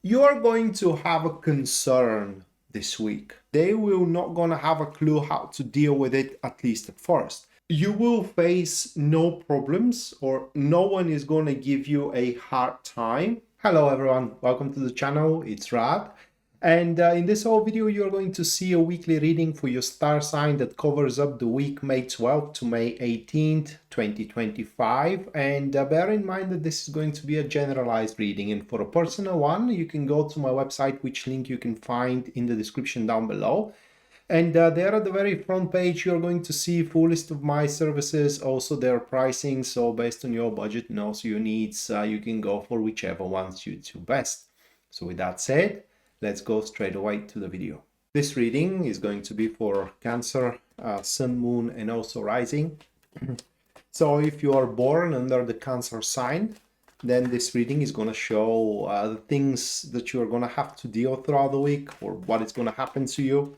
You are going to have a concern this week. They will not gonna have a clue how to deal with it, at least at first. You will face no problems or no one is gonna give you a hard time. Hello everyone, welcome to the channel, it's Rad. And in this whole video, you're going to see a weekly reading for your star sign that covers up the week May 12th to May 18th, 2025. And bear in mind that this is going to be a generalized reading. And for a personal one, you can go to my website, which link you can find in the description down below. And there at the very front page, you're going to see a full list of my services, also their pricing. So based on your budget and also your needs, you can go for whichever one suits you best. So with that said, let's go straight away to the video. This reading is going to be for Cancer, Sun, Moon, and also Rising. So if you are born under the Cancer sign, then this reading is going to show the things that you're going to have to deal throughout the week or what is going to happen to you.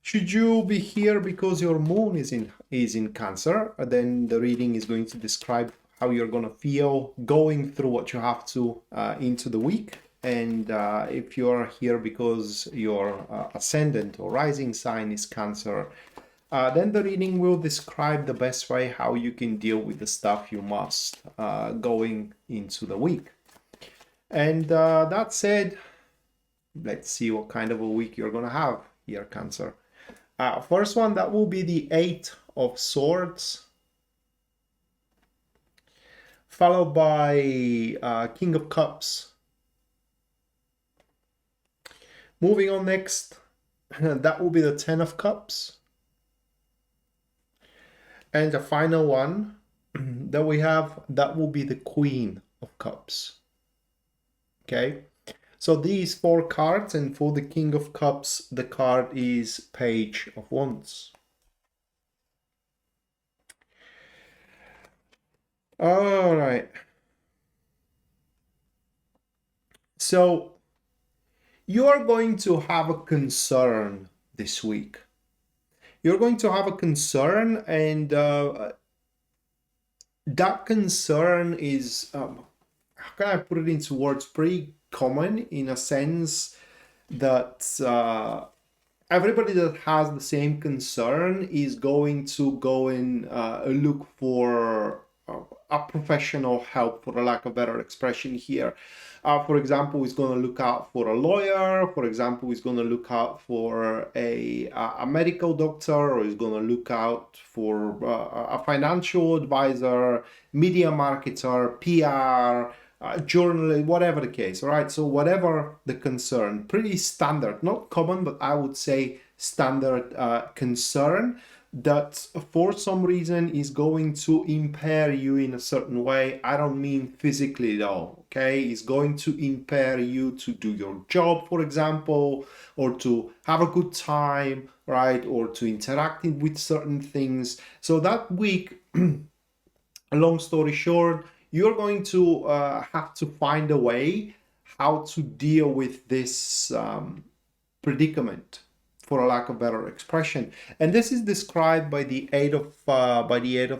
Should you be here because your moon is in Cancer, then the reading is going to describe how you're going to feel going through what you have to into the week. And if you're here because your ascendant or rising sign is Cancer, then the reading will describe the best way how you can deal with the stuff you must going into the week. And that said, let's see what kind of a week you're going to have here, Cancer. First one, that will be the Eight of Swords, followed by King of Cups. Moving on next, that will be the Ten of Cups. And the final one that we have, that will be the Queen of Cups. Okay, so these four cards, and for the King of Cups, the card is Page of Wands. All right. So you are going to have a concern this week. You're going to have a concern, and that concern is, how can I put it into words, pretty common in a sense that everybody that has the same concern is going to go and look for a professional help, for a lack of better expression here. For example, he's going to look out for a lawyer. For example, he's going to look out for a medical doctor, or he's going to look out for a financial advisor, media marketer, PR, journalist, whatever the case, all right? So whatever the concern, pretty standard, not common, but I would say standard concern that for some reason is going to impair you in a certain way. I don't mean physically though, okay? It's going to impair you to do your job, for example, or to have a good time, right? Or to interact with certain things. So that week, long story short, you're going to have to find a way how to deal with this predicament, for a lack of better expression. And this is described by the Eight of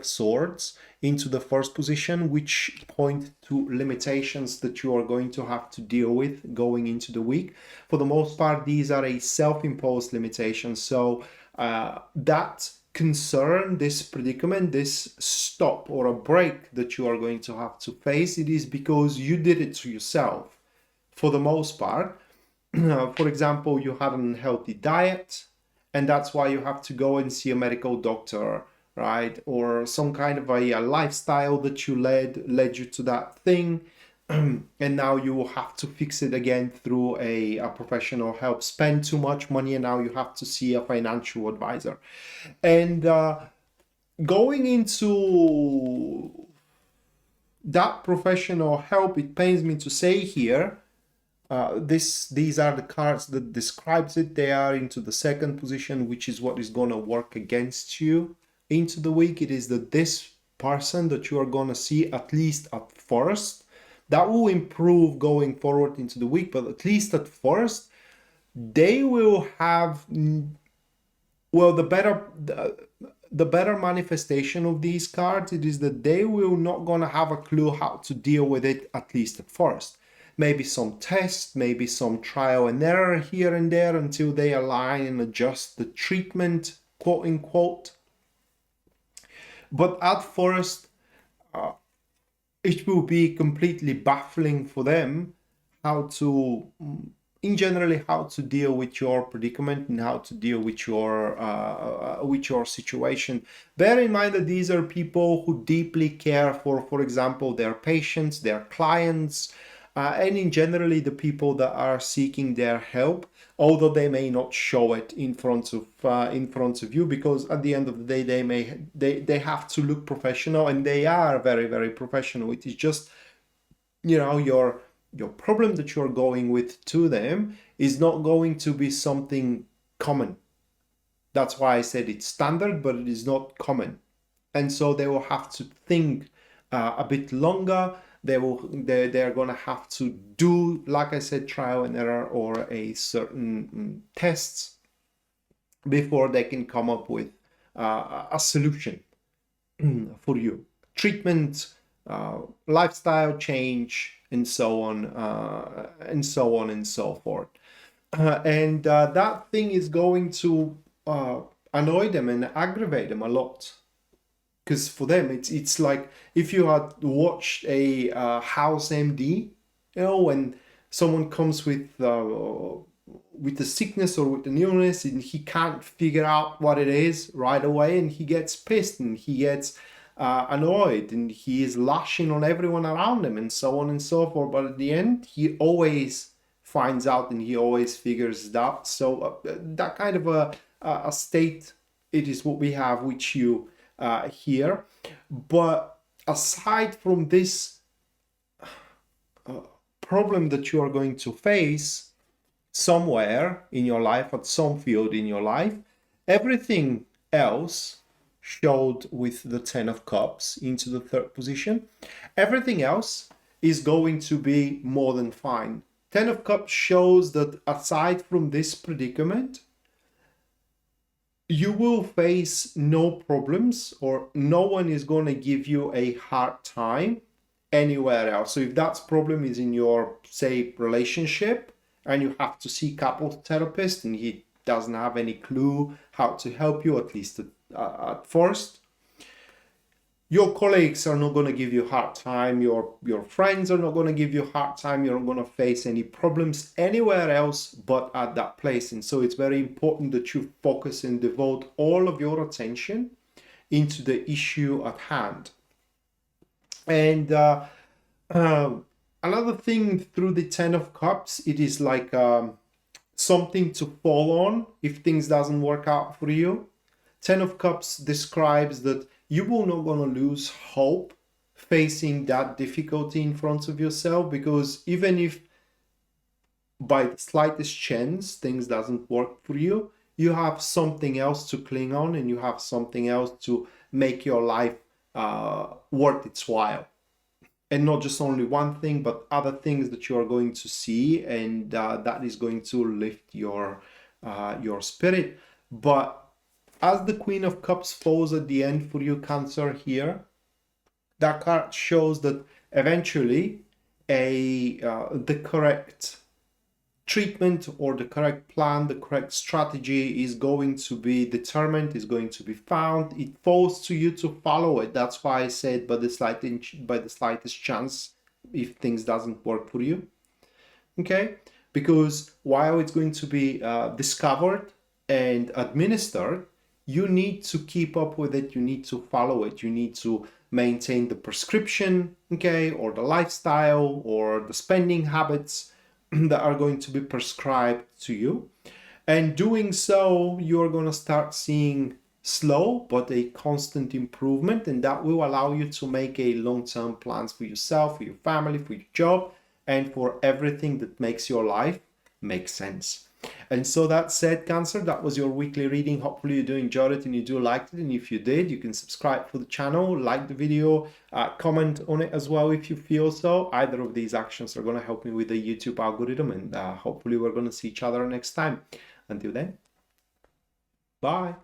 Swords into the first position, which point to limitations that you are going to have to deal with going into the week. For the most part, these are a self-imposed limitation. So that concern, this predicament, this stop or a break that you are going to have to face, it is because you did it to yourself for the most part. For example, you had an unhealthy diet, and that's why you have to go and see a medical doctor, right? Or some kind of a lifestyle that you led you to that thing, and now you will have to fix it again through a professional help. Spend too much money, and now you have to see a financial advisor. And going into that professional help, it pains me to say here, these are the cards that describes it. They are into the second position, which is what is going to work against you into the week. It is that this person that you are going to see, at least at first, that will improve going forward into the week, but at least at first, they will have, well, the better manifestation of these cards, it is that they will not going to have a clue how to deal with it, at least at first. maybe some tests, maybe some trial and error here and there until they align and adjust the treatment, quote unquote. But at first, it will be completely baffling for them how to, in generally, how to deal with your predicament and how to deal with your situation. Bear in mind that these are people who deeply care for example, their patients, their clients, and in generally the people that are seeking their help, although they may not show it in front of you, because at the end of the day they have to look professional, and they are very, very professional. It is just, your problem that you're going with to them is not going to be something common. That's why I said it's standard, but it is not common. And so they will have to think a bit longer. They're going to have to do, like I said, trial and error or a certain tests before they can come up with a solution for you. Treatment, lifestyle change, and so on, and so on and so forth. And that thing is going to annoy them and aggravate them a lot. Because for them, it's like if you had watched a house MD, when someone comes with a sickness or with an illness and he can't figure out what it is right away, and he gets pissed and he gets annoyed and he is lashing on everyone around him and so on and so forth. But at the end, he always finds out and he always figures it out. So that kind of a state, it is what we have with you here. But aside from this problem that you are going to face somewhere in your life, at some field in your life, everything else showed with the 10 of Cups into the third position. Everything else is going to be more than fine. 10 of Cups shows that aside from this predicament, you will face no problems, or no one is going to give you a hard time anywhere else. So if that problem is in your, say, relationship, and you have to see couple therapist and he doesn't have any clue how to help you, at least at first, your colleagues are not going to give you a hard time, your friends are not going to give you a hard time, you're not going to face any problems anywhere else but at that place. And so it's very important that you focus and devote all of your attention into the issue at hand. And another thing through the 10 of Cups, it is like something to fall on if things doesn't work out for you. 10 of Cups describes that you will not going to lose hope facing that difficulty in front of yourself, because even if by the slightest chance things doesn't work for you, you have something else to cling on, and you have something else to make your life worth its while. And not just only one thing, but other things that you are going to see, and that is going to lift your spirit. But as the Queen of Cups falls at the end for you, Cancer, here, that card shows that eventually the correct treatment or the correct plan, the correct strategy is going to be determined, is going to be found. It falls to you to follow it. That's why I said by the slightest chance if things doesn't work for you. Okay? Because while it's going to be discovered and administered, you need to keep up with it, you need to follow it, you need to maintain the prescription, okay, or the lifestyle or the spending habits that are going to be prescribed to you. And doing so, you're going to start seeing slow but a constant improvement, and that will allow you to make a long-term plans for yourself, for your family, for your job, and for everything that makes your life make sense. And so that said, Cancer, that was your weekly reading. Hopefully you do enjoy it and you do like it. And if you did, you can subscribe for the channel, like the video, comment on it as well if you feel so. Either of these actions are going to help me with the YouTube algorithm, and hopefully we're going to see each other next time. Until then, bye.